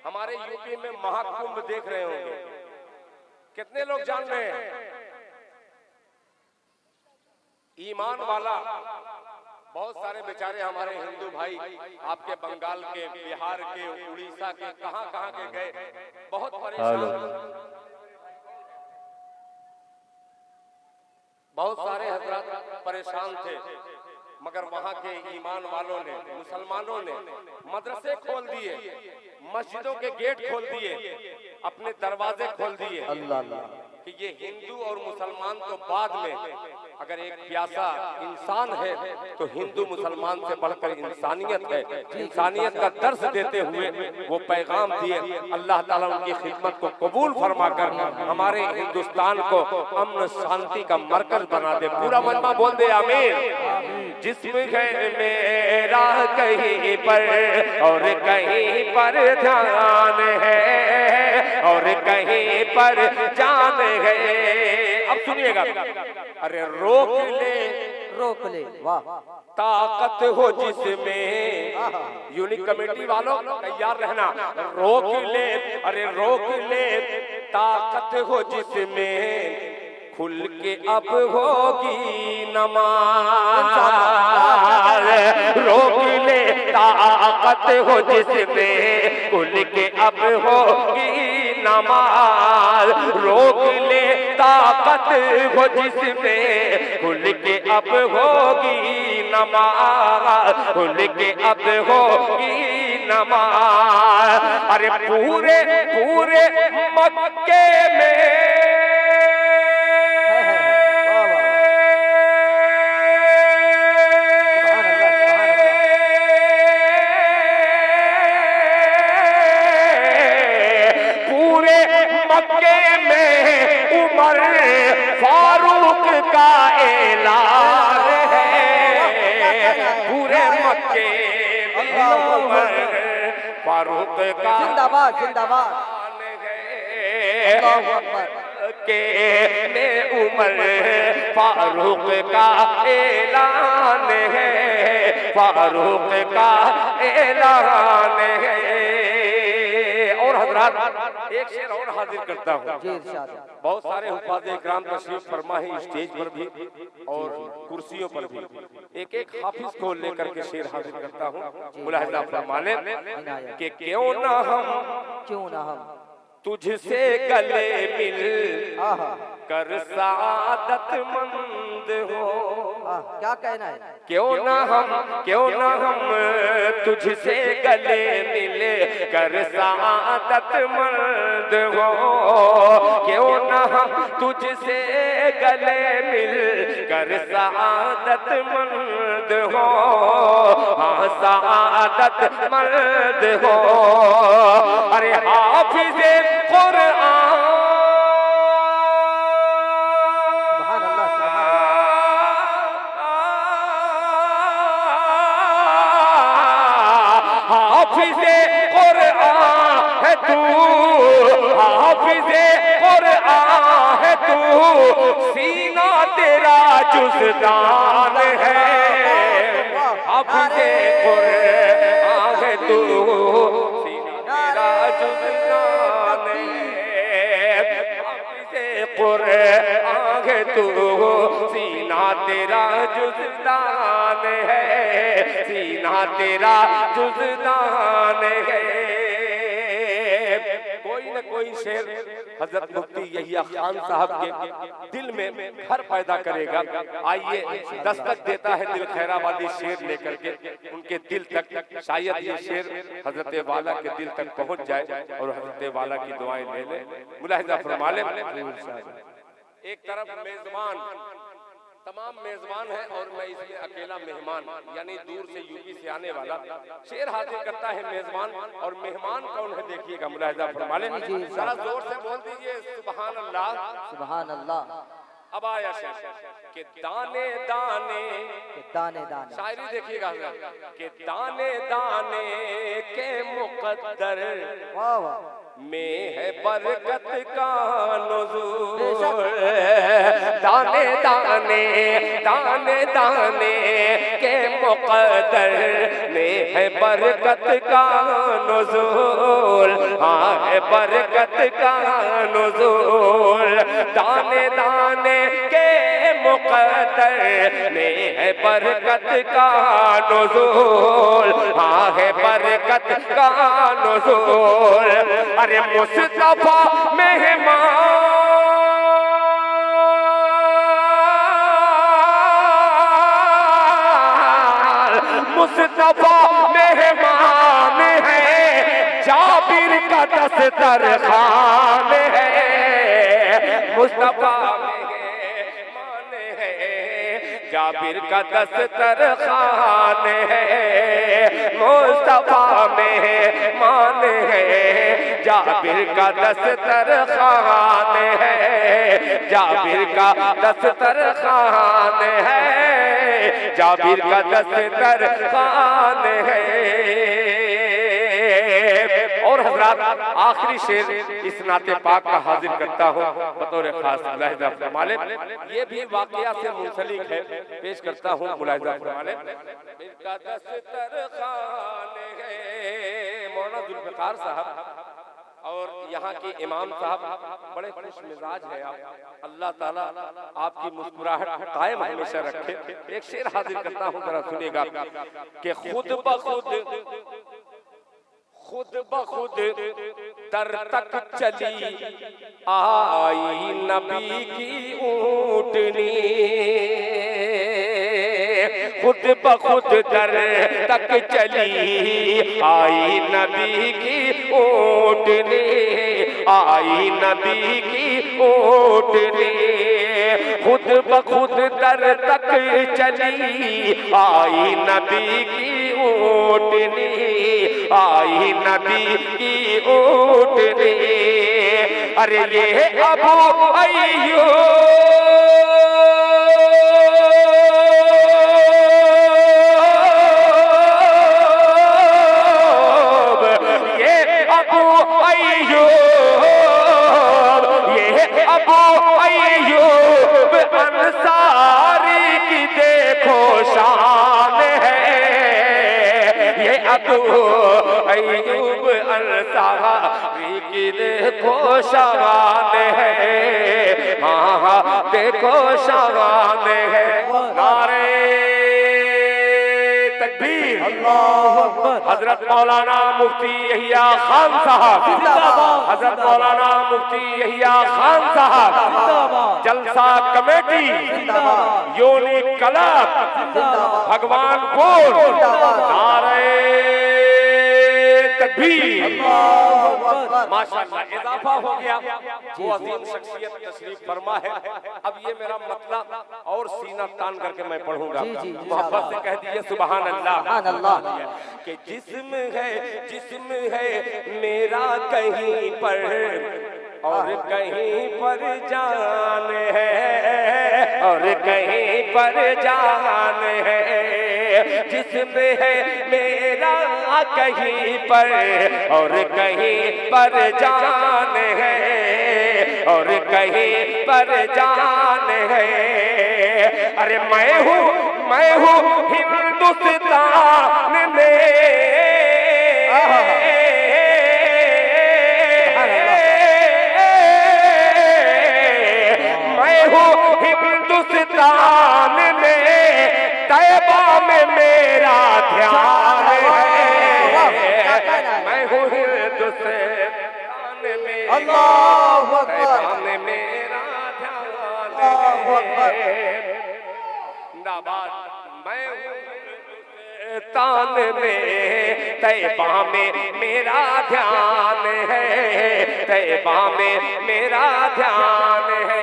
हमारे यूपी में महाकुंभ देख रहे होंगे, कितने लोग जान रहे हैं? ईमान वाला बहुत सारे बेचारे हमारे हिंदू भाई आपके बंगाल के, बिहार के, उड़ीसा के, कहां के गए, बहुत परेशान, बहुत सारे हजरत परेशान थे, मगर वहां के ईमान वालों ने, मुसलमानों ने मदरसे खोल दिए, मस्जिदों के गेट खोल दिए, अपने दरवाजे खोल दिए। अल्लाह कि ये हिंदू और मुसलमान तो बाद में, अगर एक प्यासा इंसान है तो हिंदू मुसलमान से बढ़कर इंसानियत है। इंसानियत का दर्स देते हुए वो पैगाम दिए। अल्लाह ताला उनकी खिदमत को कबूल फरमाकर हमारे हिंदुस्तान को अमन शांति का मरकज बना दे। पूरा मजमा बोल दे आमीन। जिस्म है मेरा कहीं पर और कहीं पर ध्यान है और कहीं पर जान है। अब सुनिएगा, अरे रोक ले वाह, ताकत हो जिसमें, यूनिक कमेटी वालों तैयार रहना, रोक ले, अरे रोक ले, ताकत हो जिसमें, खुल के अब होगी नमाज। रोक ले, ताकत हो जिसमें, खुल के अब होगी नमाज। रोक ले, ताकत हो जिसमें, खुल के अब होगी नमाज। खुल के अब होगी नमाज। अरे पूरे पूरे मक्के में उमर फारूक का ऐलान है। पूरे मक्के उमर फारूक का जिंदाबाद जिंदाबाद के में उमर फारूक का ऐलान है। फारूक का ऐलान है। और हजरात एक शेर और हाजिर करता हूँ। बहुत सारे हुफ़ाज़ इकराम तशरीफ फरमा है स्टेज पर भी और कुर्सियों पर भी। एक एक हाफिज को लेकर के शेर हाजिर करता हूँ। मुलाहिज़ा फरमा लें कि क्यों ना हम तुझसे गले मिल कर सादत मंद हो। क्या कहना है? क्यों ना हम तुझसे गले मिले कर सादत मंद हो। क्यों ना हम तुझसे गले मिल कर सादत मंद हो। हाँ सादत मंद हो। अरे हाफिज़े कुरान हाफिज़े कुरान है तू, हाफिज़े कुरान है तू, सीना तेरा जुज़दान है। हाफिज़े कुरान है तू, सीना तेरा जुज़दान है। हाफिज़े कुरान है तू, सीना तेरा जुज़दान है। सीना तेरा जुज़दान है। कोई न कोई शेर हजरत मुफ्ती यहिया खान साहब के दिल में घर पैदा करेगा। आइए दस्तक देता है दिल खैराबादी शेर लेकर के उनके दिल तक। शायद ये शेर हजरत वाला के दिल तक पहुंच जाए और हजरत वाला की दुआएं ले ले। मुलाहिज़ा फरमा लें, एक तरफ मेजबान, तमाम मेजबान है और मैं इसमें अकेला मेहमान, यानी दूर से यूपी से आने वाला। शेर हाजिर करता है मेजबान, और मेहमान कौन है देखिएगा। मुलाहिज़ा फरमा लें, जरा जोर से बोल दीजिए सुभान अल्लाह सुभान अल्लाह। अब आया शेर कि दाने दाने शायरी देखिएगा कि दाने दाने के मुकद्दर में है बरकत का नुज़ूल। दाने दाने दाने दाने के मुकद्दर में है बरकत का नुज़ूल। बरकत का नुज़ूल, दाने दाने के मुक़द्दर में है बरकत का नुज़ूल, हाँ है बरकत का नुज़ूल। अरे मुस्तफा मुस्तफा मेहमान है, जाबिर का दस्तरखान है, मुस्तफा मेहमान है, जाबिर का दस्तरखान है, मुस्तफा मेहमान है, जाबिर का दस्तरखान है, जाबिर का दस्तरखान है, जाबिर का दस्तरखान है। और हजरात आखिरी शेर इस नाते पाक का हाजिर करता हूँ बतौर खास मुलाहिजा फरमाले, ये भी वाकया से मुंसलिक है, पेश करता हूँ मुलाहिजा फरमाले। का दस्तरखान है, मौलाना जुल्फ़िकार साहब और यहाँ के इमाम साहब बड़े खुश मिजाज है आप, अल्लाह ताला आपकी मुस्कुराहट कायम हमेशा रखे। एक शेर हाजिर करता हूँ, जरा सुनिएगा कि खुद बखुद दर तक चली आई नबी की ऊँटनी, खुद बखुद दर तक चली आई नबी की ऊँटनी, आई नबी की ऊँटनी, खुद बखुद दर तक चली आई नबी की ऊँटनी, आई नबी की ऊँटनी। अरे ये अबू अय्यूब, ये अबू अय्यूब, ये अबू अय्यूब अंसारी की देखो शान है, ये अबू अय्यूब अंसारी की देखो शान है, हाँ हाँ देखो शान है। नारे तकबीर, अल्लाहु अकबर। हजरत मौलाना मुफ्ती यहिया खान साहब, हजरत मौलाना मुफ्ती यहिया खान साहब, जलसा कमेटी, यूनिक क्लब भगवानपुर, नारे तकबीर। माशाअल्लाह इजाफा हो गया, वो अजीम शख्सियत तशरीफ फरमा है। अब ये मेरा मतलब और सीना तान करके मैं पढ़ूंगा, मोहब्बत से कह दीजिए सुभान अल्लाह। कि जिस्म है मेरा कहीं पर और कहीं पर जान है, और कहीं पर जान है, जिस्म है मेरा कहीं पर और कहीं पर जान है, और कहीं पर जान है। अरे मैं हूँ हिंदुस्तान में, मैं हूँ हिंदुस्तान में, तैयबा में मेरा ध्यान है, मैं हूँ हिंदुस्तान में, अल्लाहु अकबर, तैयबा में मेरा ध्यान है। मैं हिंदुस्तान में, तैयबा में मेरा ध्यान है, तैयबा में मेरा ध्यान है।